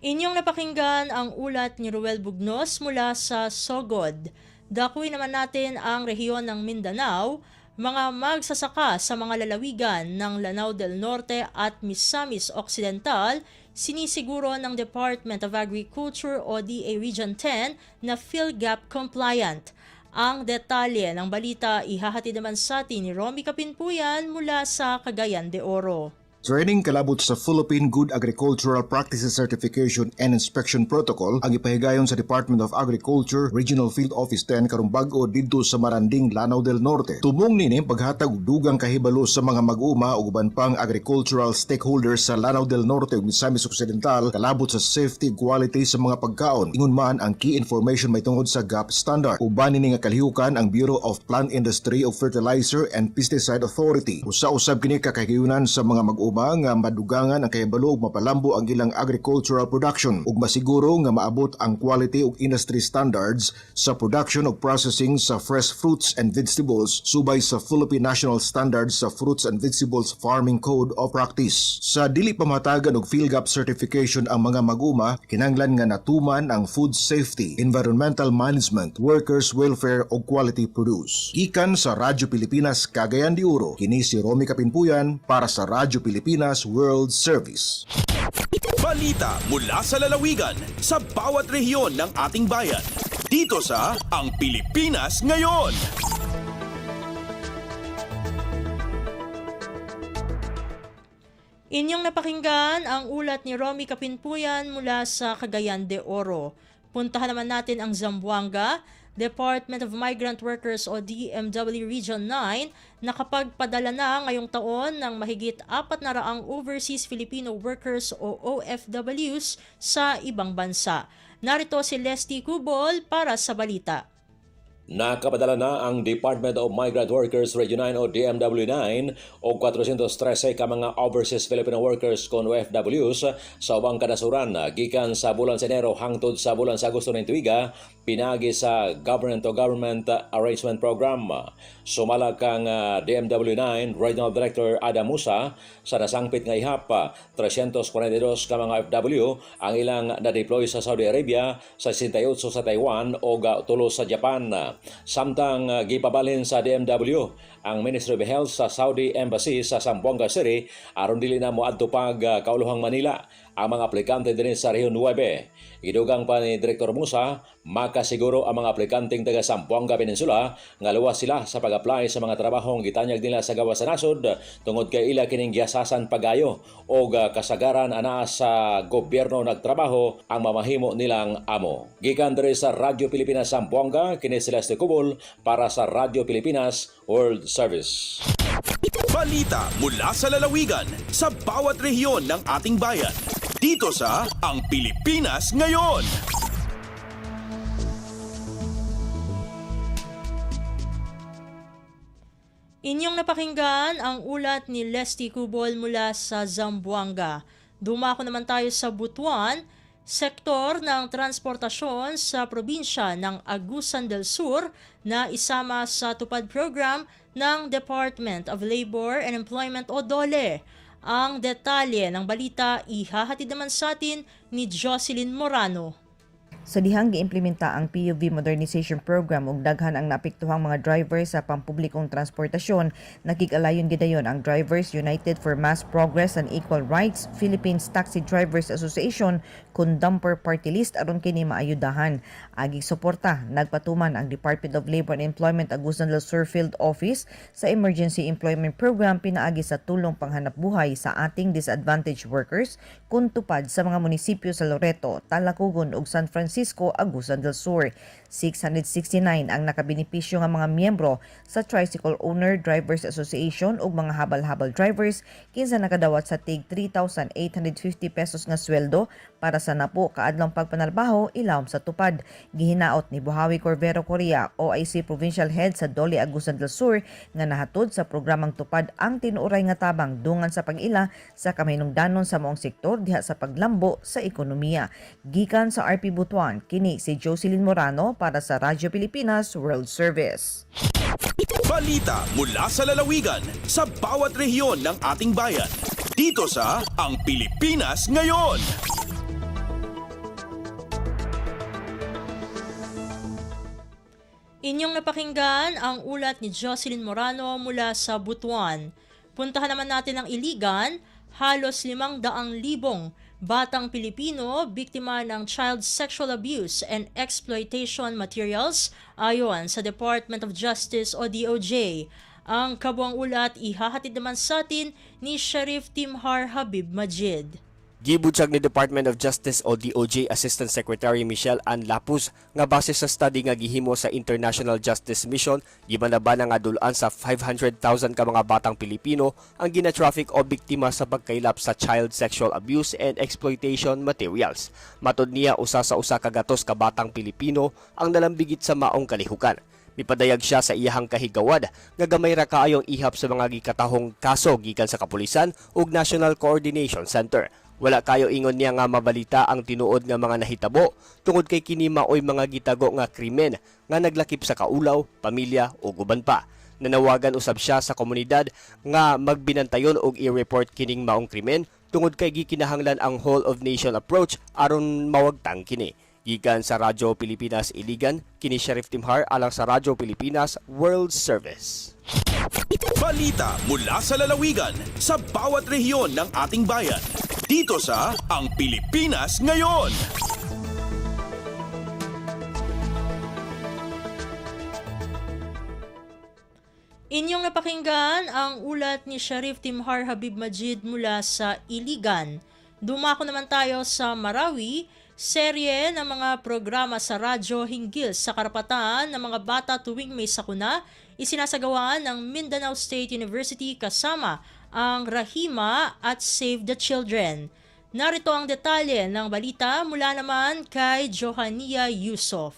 Speaker 2: Inyong napakinggan ang ulat ni Ruel Bugnos mula sa SOGOD. Dakuin naman natin ang rehiyon ng Mindanao. Mga magsasaka sa mga lalawigan ng Lanao del Norte at Misamis Occidental, sinisiguro ng Department of Agriculture o DA Region 10 na PhilGAP compliant. Ang detalye ng balita ihahatid naman sa atin ni Romy Kapinpuyan mula sa Cagayan de Oro.
Speaker 14: Training kalabot sa Philippine Good Agricultural Practices Certification and Inspection Protocol ang ipahigayon sa Department of Agriculture Regional Field Office 10 karong bag-o didto sa Maranding, Lanao del Norte. Tumong nini paghatag og dugang kahibalo sa mga mag-uma ug uban pang agricultural stakeholders sa Lanao del Norte ug Misamis Occidental kalabot sa safety ug quality sa mga pagkaon. Ingon man ang key information may tungod sa GAP standard. Uban nini nga kalihukan ang Bureau of Plant Industry of Fertilizer and Pesticide Authority. Usa-usab kini kakahiyunan sa mga mag-uma nga madugangan ang kahibalo ug mapalambo ang ilang agricultural production ug masiguro nga maabot ang quality ug industry standards sa production ug processing sa fresh fruits and vegetables subay sa Philippine National Standards sa Fruits and Vegetables Farming Code of Practice. Sa dili pamatagan og PhilGAP certification ang mga mag-uma, kinahanglan nga natuman ang food safety, environmental management, workers welfare ug quality produce. Gikan sa Radyo Pilipinas Cagayan de Oro, kini si Romy Kapinpuyan para sa Radyo Pilipinas World Service.
Speaker 1: Balita mula sa lalawigan sa bawat rehiyon ng ating bayan. Dito sa Ang Pilipinas Ngayon.
Speaker 2: Inyong napakinggan ang ulat ni Romy Kapinpuyan mula sa Cagayan de Oro. Puntahan naman natin ang Zamboanga. Department of Migrant Workers o DMW Region 9 nakapagpadala na ngayong taon ng mahigit 400 overseas Filipino workers o OFWs sa ibang bansa. Narito si Leslie Cubol para sa balita.
Speaker 15: Nakapadala na ang Department of Migrant Workers Region 9 o DMW9 o 413 ka mga overseas Filipino workers kon OFWs sa ubang kanasuran gikan sa bulan sa Enero hangtod sa bulan sa Agosto ng tuiga pinagi sa Government-to-Government Arrangement Program. Sumala kang DMW9 Regional Director Adam Musa sa nasangpit nga ihap 342 ka mga OFW ang ilang na-deploy sa Saudi Arabia, sa 68 sa Taiwan o 3 sa Japan. Samtang gipabalhin sa DMW ang Ministry of Health sa Saudi Embassy sa Zamboanga City aron dili na moadto pag Kauluhang Manila ang mga aplikante din sa Rehiyon 9. Gidugang pa ni Direktor Musa, makasiguro ang mga aplikanteng taga Zamboanga Peninsula nga luwas sila sa pag-apply sa mga trabahong gitanyag nila sa gawas sa nasod tungod kay ila kining giasasan pagayo o kasagaran ana sa gobyerno nagtrabaho ang mamahimo nilang amo. Gikan diri sa Radyo Pilipinas Zamboanga, kini Celeste Cubol para sa Radyo Pilipinas World Service.
Speaker 1: Balita mula sa lalawigan sa bawat rehiyon ng ating bayan. Dito sa Ang Pilipinas Ngayon.
Speaker 2: Inyong napakinggan ang ulat ni Leslie Cubol mula sa Zamboanga. Dumako naman tayo sa Butuan, sektor ng transportasyon sa probinsya ng Agusan del Sur na isama sa tupad program ng Department of Labor and Employment o DOLE. Ang detalye ng balita ihahatid naman sa atin ni Jocelyn Morano.
Speaker 16: Sa dihang giimplementa ang PUV Modernization Program ug daghan ang naapektuhang mga drivers sa pampublikong transportasyon, nakig-alayon gidayon ang Drivers United for Mass Progress and Equal Rights Philippines Taxi Drivers Association kun dumper party list aron kini maayudahan. Agig suporta nagpatuman ang Department of Labor and Employment Agusan del Sur Field Office sa Emergency Employment Program pinaagi sa tulong panghanapbuhay sa ating disadvantaged workers kun tupad sa mga munisipyo sa Loreto, Talacugon ug San Francisco, Agusan del Sur. 669 ang nakabenepisyo nga mga miyembro sa Tricycle Owner Drivers Association ug mga habal-habal drivers kinsa nakadawat sa tig 3,850 pesos nga sweldo para sa napo kaadlong pagpanalbaho ilawom sa tupad. Gihinaot ni Buhawi Corvero Coria, OIC Provincial Head sa Dole Agusan del Sur, nga nahatod sa programang tupad ang tinuoray nga tabang dungan sa pag-ila sa kamahinungdanon sa maong sektor diha sa paglambo sa ekonomiya. Gikan sa RP Butuan, kini si Jocelyn Morano para sa Radyo Pilipinas World Service.
Speaker 1: Balita mula sa lalawigan sa bawat rehiyon ng ating bayan. Dito sa Ang Pilipinas Ngayon.
Speaker 2: Inyong napakinggan ang ulat ni Jocelyn Morano mula sa Butuan. Puntahan naman natin ang Iligan. Halos 500,000 batang Pilipino biktima ng child sexual abuse and exploitation materials ayon sa Department of Justice o DOJ. Ang kabuang ulat ihahatid naman sa atin ni Sheriff Timhar Habib Majid.
Speaker 17: Gibutyag ni Department of Justice o DOJ Assistant Secretary Michelle Ann Lapuz nga base sa study nga gihimo sa International Justice Mission, gimanaba nga dulaan sa 500,000 ka mga batang Pilipino ang gina-traffic o biktima sa pagkailap sa child sexual abuse and exploitation materials. Matod niya, usa sa usa ka gatos ka batang Pilipino ang nalambigit sa maong kalihukan. Mipadayag siya sa iyahang kahigawad nga gamay ra kaayong ihap sa mga gikatahong kaso gikan sa kapulisan ug National Coordination Center. Wala kayo ingon niya nga mabalita ang tinuod nga mga nahitabo tungod kay kini maoy mga gitago nga krimen nga naglakip sa kaulaw, pamilya o guban pa. Nanawagan usab siya sa komunidad nga magbinantayon og i-report kining maong krimen tungod kay gikinahanglan ang whole of nation approach aron mawagtang kini. Gikan sa Radyo Pilipinas Iligan, kini Sheriff Timhar alang sa Radyo Pilipinas World Service.
Speaker 1: Balita mula sa lalawigan sa bawat rehiyon ng ating bayan. Dito sa Ang Pilipinas Ngayon.
Speaker 2: Inyong napakinggan ang ulat ni Sheriff Timhar Habib Majid mula sa Iligan. Dumako naman tayo sa Marawi, serye ng mga programa sa radyo hinggil sa karapatan ng mga bata tuwing may sakuna, isinasagawa ng Mindanao State University kasama ang Rahima at Save the Children. Narito ang detalye ng balita mula naman kay Johania Yusof.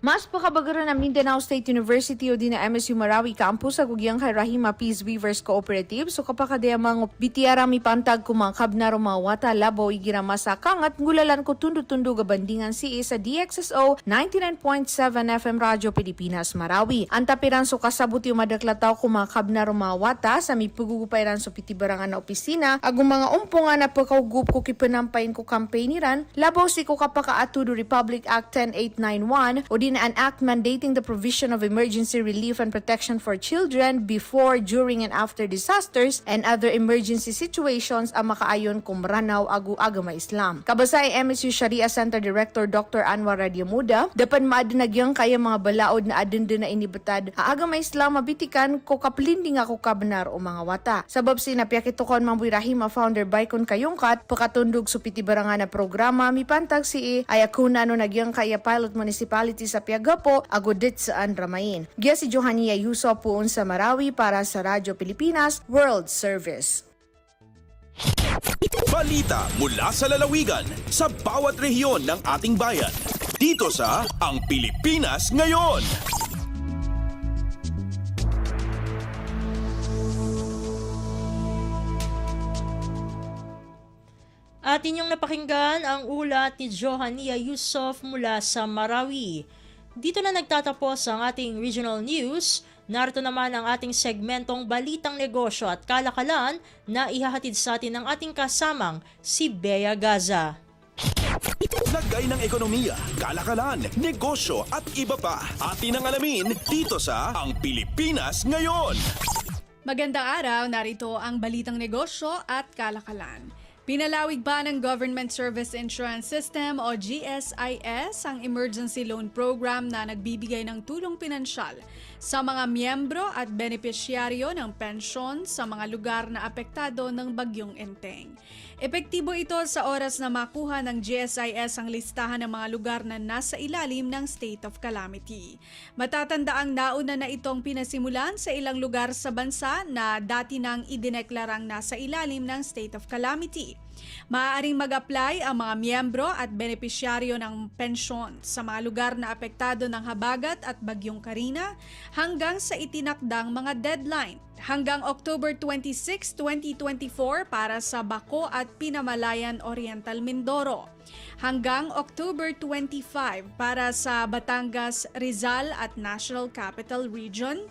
Speaker 18: Mas pakabagaran ng Mindanao State University o di na MSU Marawi Campus sa gugyang kay Rahima Peace Weavers Cooperative so kapakadaya mga bitiara mi pantag kumakab na rumawata labaw igirama sa kangat ngulalan ko tundu-tundu gabandingan si sa DXSO 99.7 FM Radyo Pilipinas Marawi. Antapiran so kasabuti umadaklataw kumakab na rumawata sa mi pugugupayran so pitibarangan na opisina agong mga umpungan na pagkaugup ko kipanampayin ko campaigniran labaw si ko kapakaatudo Republic Act 10891 o di an act mandating the provision of emergency relief and protection for children before, during, and after disasters and other emergency situations ang makaayon kumranaw agama Islam. Kabasay MSU Sharia Center Director Dr. Anwar Radyamuda, dapat maadinagyang kaya mga balaod na adenda na inibatad agama Islam mabitikan ko kaplinding ako kabnar o mga wata. Sabab sinapyakitokon Mamboy Rahima founder Baikon Kayungkat, pakatundog supiti barangan na programa mipantag si ayakuna no nagyang kaya pilot municipality sa Piagapo, agodit sa Andramain. Giya si Johania Yuso puon sa Marawi para sa Radyo Pilipinas World Service.
Speaker 1: Balita mula sa lalawigan sa bawat rehiyon ng ating bayan. Dito sa Ang Pilipinas Ngayon.
Speaker 2: At inyong napakinggan ang ulat ni Johania Yusof mula sa Marawi. Dito na nagtatapos ang ating regional news. Narito naman ang ating segmentong Balitang Negosyo at Kalakalan na ihahatid sa atin ng ating kasamang si Bea Gaza.
Speaker 1: Lagay ng ekonomiya, kalakalan, negosyo at iba pa. Atin ang alamin dito sa Ang Pilipinas Ngayon.
Speaker 19: Magandang araw, narito ang Balitang Negosyo at Kalakalan. Pinalawig ba ng Government Service Insurance System o GSIS ang emergency loan program na nagbibigay ng tulong pinansyal sa mga miyembro at benepisyaryo ng pensyon sa mga lugar na apektado ng Bagyong Enteng. Epektibo ito sa oras na makuha ng GSIS ang listahan ng mga lugar na nasa ilalim ng state of calamity. Matatandaang nauna na itong pinasimulan sa ilang lugar sa bansa na dati nang idineklarang nasa ilalim ng state of calamity. Maaaring mag-apply ang mga miyembro at benepisyaryo ng pensyon sa mga lugar na apektado ng habagat at Bagyong Karina hanggang sa itinakdang mga deadline. Hanggang October 26, 2024 para sa Baco at Pinamalayan Oriental Mindoro. Hanggang October 25 para sa Batangas, Rizal at National Capital Region.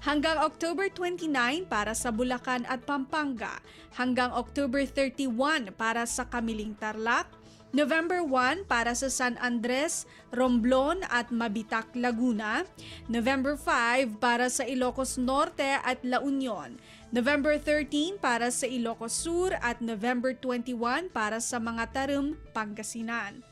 Speaker 19: Hanggang October 29 para sa Bulacan at Pampanga. Hanggang October 31 para sa Kamiling Tarlac. November 1 para sa San Andres, Romblon at Mabitac, Laguna. November 5 para sa Ilocos Norte at La Union. November 13 para sa Ilocos Sur at November 21 para sa mga Tarum, Pangasinan.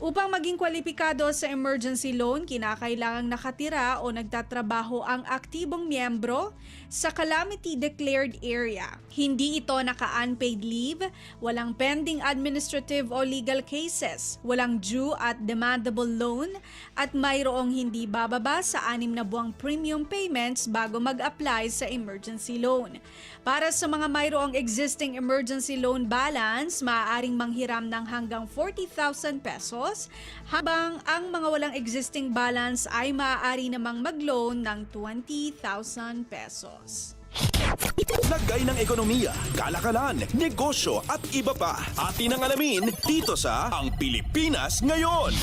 Speaker 19: Upang maging kwalipikado sa emergency loan, kinakailangang nakatira o nagtatrabaho ang aktibong miyembro sa calamity declared area. Hindi ito naka-unpaid leave, walang pending administrative o legal cases, walang due at demandable loan, at mayroong hindi bababa sa 6 na buwang premium payments bago mag-apply sa emergency loan. Para sa mga mayroong existing emergency loan balance, maaaring manghiram ng hanggang 40,000 pesos, habang ang mga walang existing balance ay maaari namang mag-loan ng 20,000 pesos.
Speaker 1: Lagay ng ekonomiya, kalakalan, negosyo at iba pa. Atin ang alamin dito sa Ang Pilipinas Ngayon.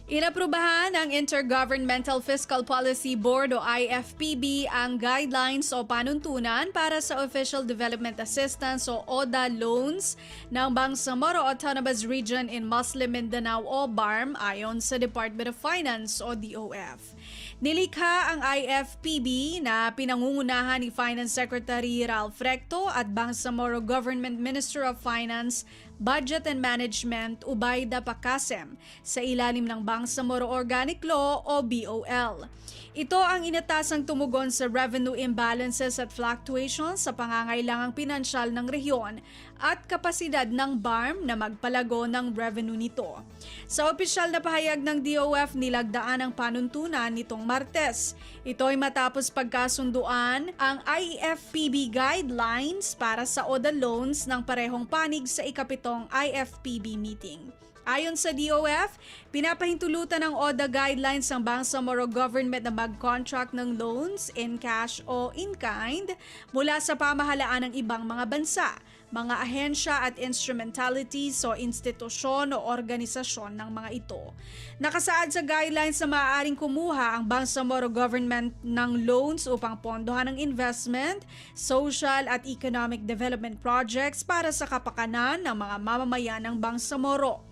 Speaker 19: Inaprubahan ng Intergovernmental Fiscal Policy Board o IFPB ang guidelines o panuntunan para sa Official Development Assistance o ODA loans ng Bangsamoro Autonomous Region in Muslim Mindanao o BARM ayon sa Department of Finance o DOF. Nilikha ang IFPB na pinangungunahan ni Finance Secretary Ralph Recto at Bangsamoro Government Minister of Finance Budget and Management Ubayda Pakasem sa ilalim ng Bangsamoro Organic Law o BOL. Ito ang inatasang tumugon sa revenue imbalances at fluctuations sa pangangailangang pinansyal ng rehiyon at kapasidad ng BARM na magpalago ng revenue nito. Sa opisyal na pahayag ng DOF, nilagdaan ang panuntunan nitong Martes. Ito ay matapos pagkasunduan ang IFPB guidelines para sa ODA loans ng parehong panig sa ikapitong IFPB meeting. Ayon sa DOF, pinapahintulutan ng ODA guidelines ng Bangsamoro government na mag-contract ng loans in cash o in kind mula sa pamahalaan ng ibang mga bansa, mga ahensya at instrumentalities o institusyon o organisasyon ng mga ito. Nakasaad sa guidelines na maaaring kumuha ang Bangsamoro government ng loans upang pondohan ng investment, social at economic development projects para sa kapakanan ng mga mamamayan ng Bangsamoro.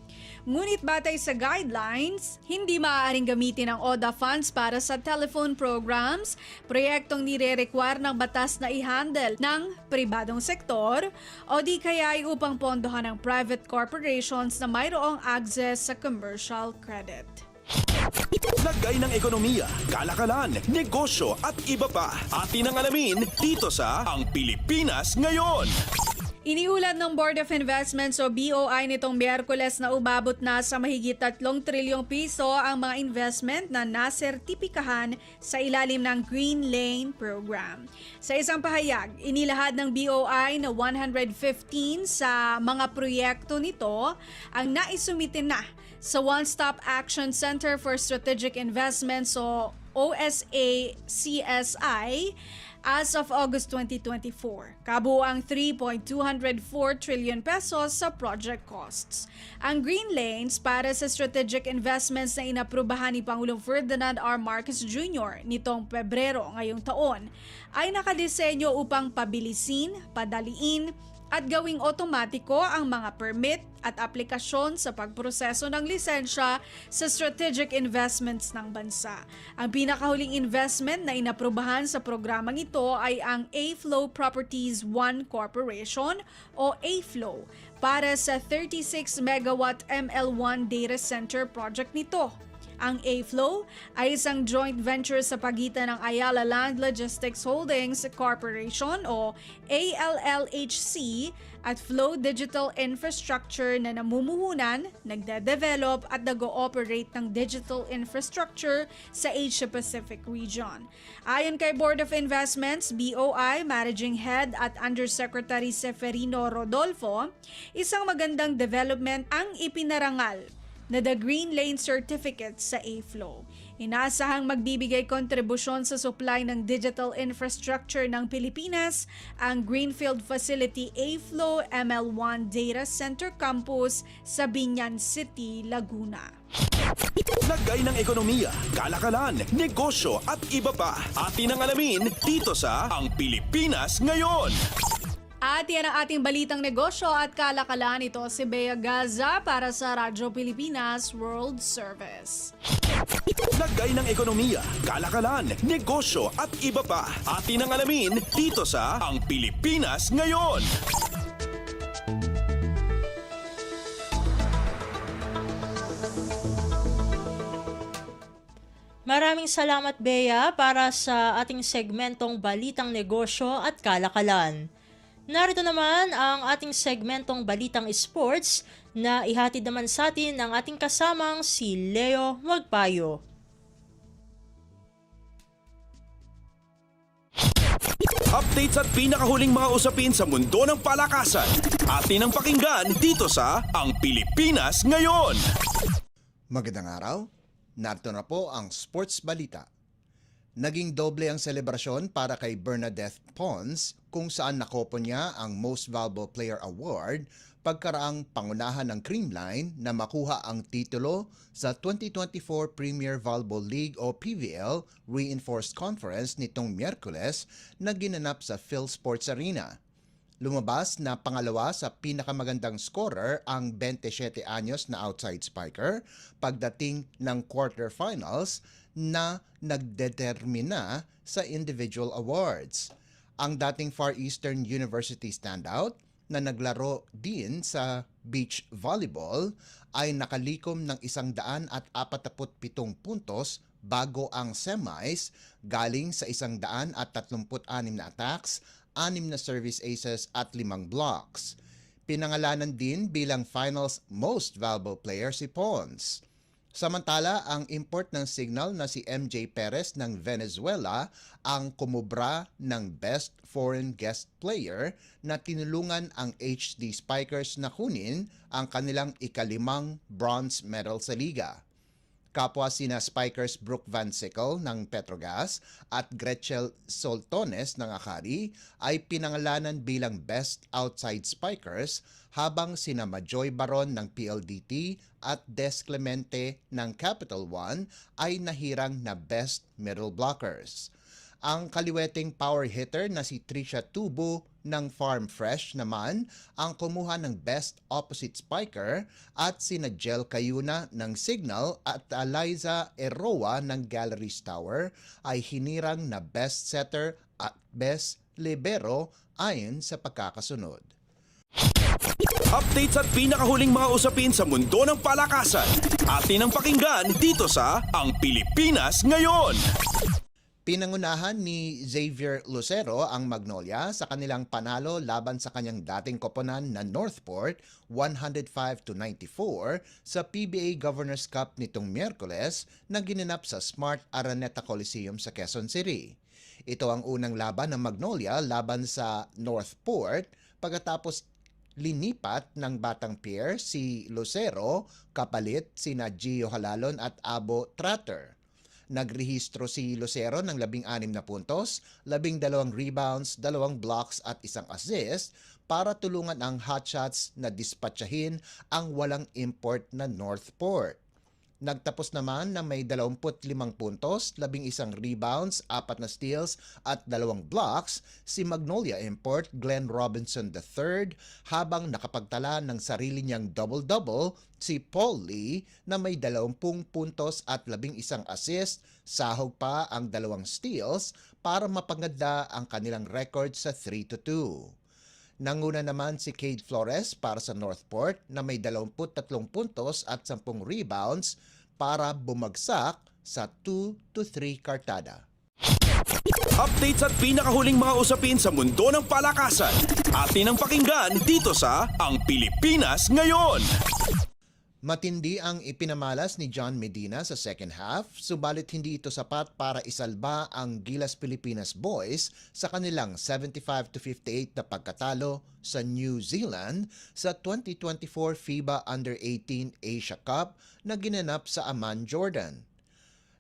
Speaker 19: Ngunit batay sa guidelines, hindi maaaring gamitin ang ODA funds para sa telephone programs, proyektong nire-require ng batas na i-handle ng pribadong sektor o di kaya ay upang pondohan ng private corporations na mayroong access sa commercial credit.
Speaker 1: Lagay ng ekonomiya, kalakalan, negosyo at iba pa. Atin ang alamin dito sa Ang Pilipinas Ngayon.
Speaker 19: Iniulat ng Board of Investments o BOI nitong Miyerkules na umabot na sa mahigit 3 trilyong piso ang mga investment na nasertipikahan sa ilalim ng Green Lane Program. Sa isang pahayag, inilahad ng BOI na 115 sa mga proyekto nito ang naisumitin na sa One Stop Action Center for Strategic Investments o OSA-CSI as of August 2024. Kabuang 3.204 trillion pesos sa project costs. Ang Green Lanes para sa strategic investments na inaprubahan ni Pangulong Ferdinand R. Marcos Jr. nitong Pebrero ngayong taon ay nakadesenyo upang pabilisin, padaliin, at gawing otomatiko ang mga permit at aplikasyon sa pagproseso ng lisensya sa strategic investments ng bansa. Ang pinakahuling investment na inaprubahan sa programang ito ay ang A-Flow Properties 1 Corporation o A-Flow para sa 36 megawatt ML1 data center project nito. Ang A-Flow ay isang joint venture sa pagitan ng Ayala Land Logistics Holdings Corporation o ALLHC at Flow Digital Infrastructure na namumuhunan, nagde-develop at nag-ooperate ng digital infrastructure sa Asia-Pacific region. Ayon kay Board of Investments, BOI Managing Head at Undersecretary Seferino Rodolfo, isang magandang development ang ipinarangal na the Green Lane Certificate sa A-Flow. Inaasahang magbibigay kontribusyon sa supply ng digital infrastructure ng Pilipinas ang Greenfield Facility A-Flow ML1 Data Center Campus sa Binyan City, Laguna.
Speaker 1: Lagay ng ekonomiya, kalakalan, negosyo at iba pa. Atin ang alamin dito sa Ang Pilipinas Ngayon.
Speaker 19: At yan ang ating balitang negosyo at kalakalan. Ito si Bea Gaza para sa Radyo Pilipinas World Service.
Speaker 1: Lagay ng ekonomiya, kalakalan, negosyo at iba pa. Atin ang alamin dito sa Ang Pilipinas Ngayon.
Speaker 2: Maraming salamat, Bea, para sa ating segmentong Balitang Negosyo at Kalakalan. Narito naman ang ating segmentong Balitang Sports na ihatid naman sa atin ng ating kasamang si Leo Magpayo.
Speaker 1: Updates at pinakahuling mga usapin sa mundo ng palakasan. Atin ang pakinggan dito sa Ang Pilipinas Ngayon.
Speaker 20: Magandang araw. Narito na po ang Sports Balita. Naging doble ang selebrasyon para kay Bernadette Pons kung saan nakopo niya ang Most Valuable Player Award pagkaraang pangunahan ng Creamline na makuha ang titulo sa 2024 Premier Volleyball League o PVL Reinforced Conference nitong Miyerkules na ginanap sa PhilSports Arena. Lumabas na pangalawa sa pinakamagandang scorer ang 27 anyos na outside spiker pagdating ng quarterfinals na nagdetermina sa individual awards. Ang dating Far Eastern University standout na naglaro din sa beach volleyball ay nakalikom ng 147 puntos bago ang semis galing sa 136 na attacks, 6 na service aces at 5 blocks. Pinangalanan din bilang finals most valuable player si Pons. Samantala, ang import ng Signal na si MJ Perez ng Venezuela ang kumubra ng Best Foreign Guest Player na tinulungan ang HD Spikers na kunin ang kanilang ikalimang bronze medal sa liga. Kapwa sina Spikers Brooke Van Sickle ng Petrogas at Gretchen Soltones ng Akari ay pinangalanan bilang Best Outside Spikers habang sina Majoy Baron ng PLDT at Des Clemente ng Capital One ay nahirang na Best Middle Blockers. Ang kaliweteng power hitter na si Trisha Tubo ng Farm Fresh naman ang kumuha ng Best Opposite Spiker at sina Jel Cayuna ng Signal at Eliza Eroa ng Galleries Tower ay hinirang na Best Setter at Best Libero ayon sa pagkakasunod.
Speaker 1: Updates at pinakahuling mga usapin sa mundo ng palakasan. Atin ang pakinggan dito sa Ang Pilipinas Ngayon.
Speaker 20: Pinangunahan ni Xavier Lucero ang Magnolia sa kanilang panalo laban sa kanyang dating koponan na Northport 105-94 sa PBA Governors Cup nitong Miyerkules na ginanap sa Smart Araneta Coliseum sa Quezon City. Ito ang unang laban ng Magnolia laban sa Northport pagkatapos linipat ng batang pair si Lucero kapalit sina Gio Halalon at Abo Tratter. Nagrehistro si Lucero ng 16 na puntos, 12 rebounds, 2 blocks at 1 assist para tulungan ang Hotshots na dispatchahin ang walang import na Northport. Nagtapos naman na may 25 puntos, 11 rebounds, 4 na steals at 2 blocks si Magnolia import Glenn Robinson III habang nakapagtala ng sarili niyang double-double si Paul Lee na may 20 puntos at 11 assist, sahog pa ang 2 steals para mapaganda ang kanilang record sa 3-2. Nanguna naman si Cade Flores para sa Northport na may 23 puntos at 10 rebounds para bumagsak sa 2-3 kartada.
Speaker 1: Updates at pinakahuling mga usapin sa mundo ng palakasan. Atin ang pakinggan dito sa Ang Pilipinas Ngayon.
Speaker 20: Matindi ang ipinamalas ni John Medina sa second half, subalit hindi ito sapat para isalba ang Gilas Pilipinas Boys sa kanilang 75-58 na pagkatalo sa New Zealand sa 2024 FIBA Under-18 Asia Cup na ginanap sa Amman, Jordan.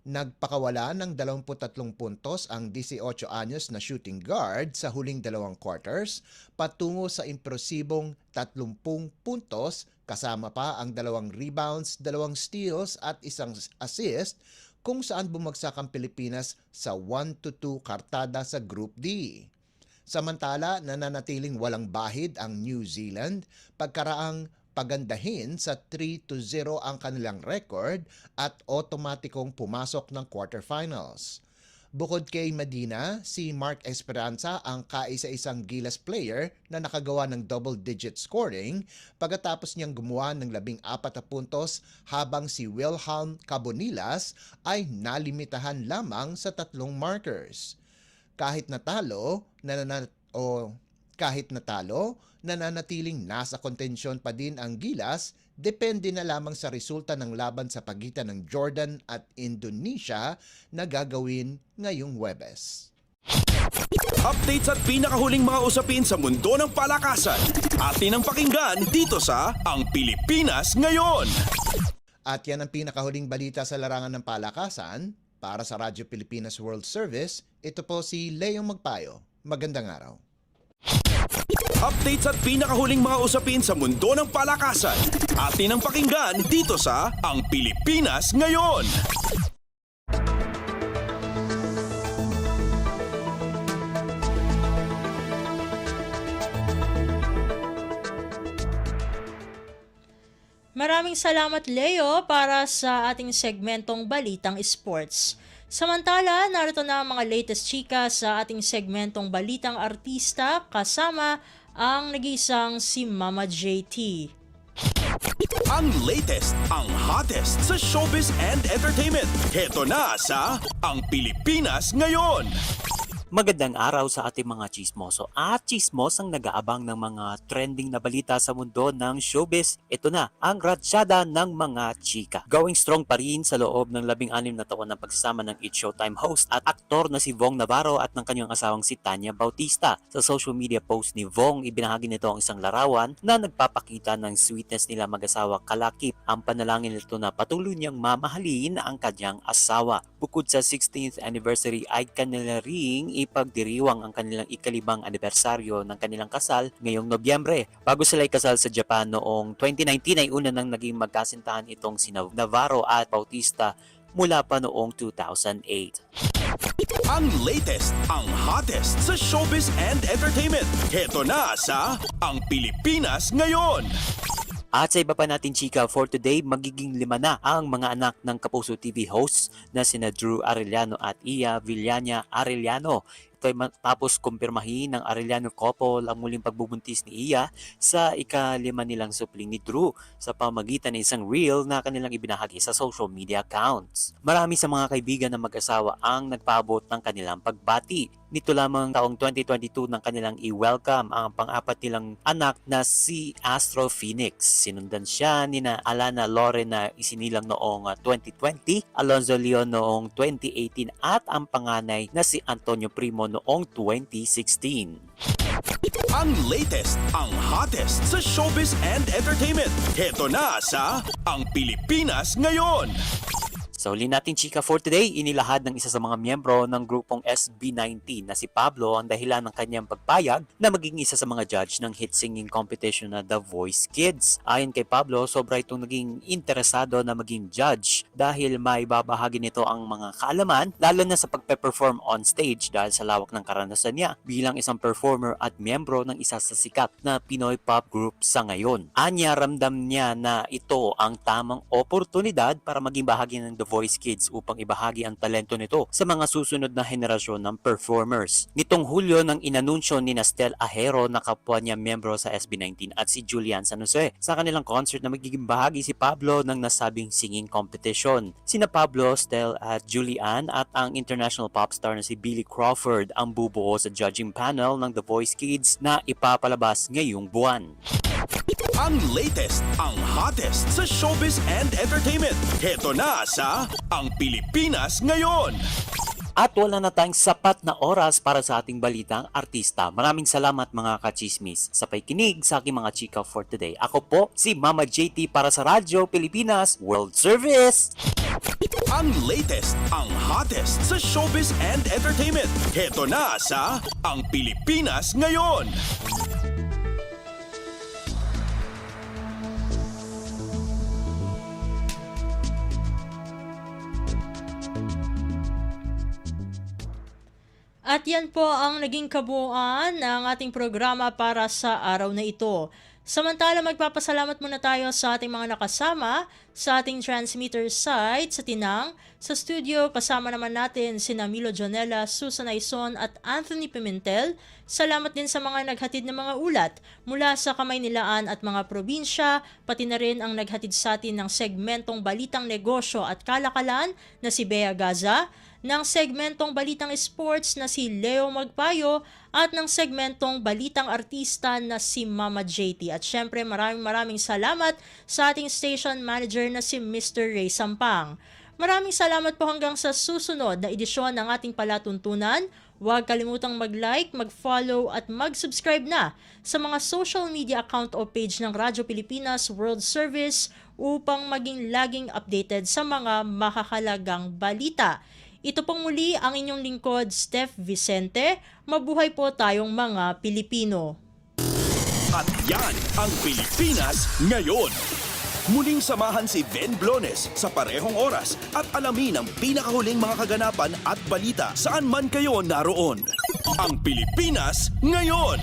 Speaker 20: Nagpakawala ng 23 puntos ang 18 anyos na shooting guard sa huling 2 quarters patungo sa impresibong 30 puntos kasama pa ang 2 rebounds, 2 steals at 1 assist kung saan bumagsak ang Pilipinas sa 1-2 kartada sa Group D. Samantala, nananatiling walang bahid ang New Zealand pagkaraang pagandahin sa 3-0 ang kanilang record at otomatikong pumasok ng quarterfinals. Bukod kay Medina, si Mark Esperanza ang kaisa-isang Gilas player na nakagawa ng double-digit scoring pagkatapos niyang gumawa ng 14 na puntos habang si Wilhelm Cabonilas ay nalimitahan lamang sa 3 markers. Kahit natalo, nananatiling nasa kontensyon pa din ang Gilas, depende na lamang sa resulta ng laban sa pagitan ng Jordan at Indonesia na gagawin ngayong Huwebes.
Speaker 1: Updates at pinakahuling mga usapin sa mundo ng palakasan. Atin ang pakinggan dito sa Ang Pilipinas Ngayon.
Speaker 20: At yan ang pinakahuling balita sa larangan ng palakasan. Para sa Radyo Pilipinas World Service, ito po si Leo Magpayo. Magandang araw.
Speaker 1: Updates at pinakahuling mga usapin sa mundo ng palakasan. Atin ang pakinggan dito sa Ang Pilipinas Ngayon.
Speaker 2: Maraming salamat Leo para sa ating segmentong Balitang Sports. Samantala, narito na ang mga latest chika sa ating segmentong Balitang Artista kasama ang nag-iisang si Mama JT.
Speaker 1: Ang latest, ang hottest sa showbiz and entertainment. Heto na sa Ang Pilipinas Ngayon.
Speaker 21: Magandang araw sa ating mga chismoso at chismosang nag-aabang ng mga trending na balita sa mundo ng showbiz. Ito na ang ratsyada ng mga chika. Going strong pa rin sa loob ng 16 na taon ng pagsasama ng It's Showtime host at aktor na si Vong Navarro at ng kanyang asawang si Tanya Bautista. Sa social media post ni Vong, ibinahagi nito ang isang larawan na nagpapakita ng sweetness nila mag-asawa kalakip. Ang panalangin nito na patuloy niyang mamahalin ang kanyang asawa. Bukod sa 16th anniversary ay kanila ring ipagdiriwang ang kanilang ikalibang anibersaryo ng kanilang kasal ngayong Nobyembre. Bago sila ikasal sa Japan noong 2019 ay una nang naging magkasintahan itong si Navarro at Bautista mula pa noong 2008.
Speaker 1: Ang latest, ang hottest sa showbiz and entertainment. Heto na sa Ang Pilipinas Ngayon.
Speaker 21: At sa iba pa natin chika for today, magiging 5 na ang mga anak ng Kapuso TV hosts na sina Drew Arellano at Iya Villania Arellano. Ito ay matapos kumpirmahin ng Arellano couple ang muling pagbubuntis ni Iya sa ika-5 nilang supling ni Drew sa pamagitan ng isang reel na kanilang ibinahagi sa social media accounts. Marami sa mga kaibigan ng mag-asawa ang nagpaabot ng kanilang pagbati. Nito lamang taong 2022 ng kanilang i-welcome ang pang-apat nilang anak na si Astro Phoenix. Sinundan siya ni na Alana Loren na isinilang noong 2020, Alonzo Leon noong 2018 at ang panganay na si Antonio Primo noong 2016.
Speaker 1: Ang latest, ang hottest sa showbiz and entertainment. Heto na sa Ang Pilipinas Ngayon.
Speaker 21: Sa huli nating chika for today, inilahad ng isa sa mga miyembro ng grupong SB19 na si Pablo ang dahilan ng kanyang pagpayag na maging isa sa mga judge ng hit singing competition na The Voice Kids. Ayon kay Pablo, sobra itong naging interesado na maging judge dahil may babahagi nito ang mga kaalaman lalo na sa pagpe-perform on stage dahil sa lawak ng karanasan niya bilang isang performer at miyembro ng isa sa sikat na Pinoy pop group sa ngayon. Anya, ramdam niya na ito ang tamang oportunidad para maging bahagi ng The Voice Kids upang ibahagi ang talento nito sa mga susunod na henerasyon ng performers. Nitong Hulyo nang inanunsyo ni Nastel Ahero na kapwa niya miyembro sa SB19 at si Julian San Jose sa kanilang concert na magiging bahagi si Pablo ng nasabing singing competition. Sina Pablo, Stel at Julian at ang international pop star na si Billy Crawford ang bubuo sa judging panel ng The Voice Kids na ipapalabas ngayong buwan.
Speaker 1: Ang latest, ang hottest sa showbiz and entertainment. Heto na sa Ang Pilipinas Ngayon.
Speaker 21: At wala na tayong sapat na oras para sa ating balitang artista. Maraming salamat mga kachismis sa pakikinig sa aking mga chika for today. Ako po si Mama JT para sa Radyo Pilipinas World Service.
Speaker 1: Ang latest, ang hottest sa showbiz and entertainment. Heto na sa Ang Pilipinas Ngayon.
Speaker 2: At yan po ang naging kabuuan ng ating programa para sa araw na ito. Samantala, magpapasalamat muna tayo sa ating mga nakasama sa ating transmitter site sa Tinang. Sa studio, kasama naman natin sina Milo Jonella, Susan Aison at Anthony Pimentel. Salamat din sa mga naghatid ng mga ulat mula sa Kamaynilaan at mga probinsya, pati na rin ang naghatid sa atin ng segmentong Balitang Negosyo at Kalakalan na si Bea Gaza, ng segmentong Balitang Sports na si Leo Magpayo at ng segmentong Balitang Artista na si Mama JT. At syempre maraming salamat sa ating station manager na si Mr. Ray Sampang. Maraming salamat po hanggang sa susunod na edisyon ng ating palatuntunan. Huwag kalimutang mag-like, mag-follow at mag-subscribe na sa mga social media account o page ng Radyo Pilipinas World Service upang maging laging updated sa mga makakalagang balita. Ito pong muli ang inyong lingkod, Steph Vicente. Mabuhay po tayong mga Pilipino.
Speaker 1: At yan ang Pilipinas Ngayon. Muling samahan si Ben Blones sa parehong oras at alamin ang pinakahuling mga kaganapan at balita saan man kayo naroon. Ang Pilipinas Ngayon.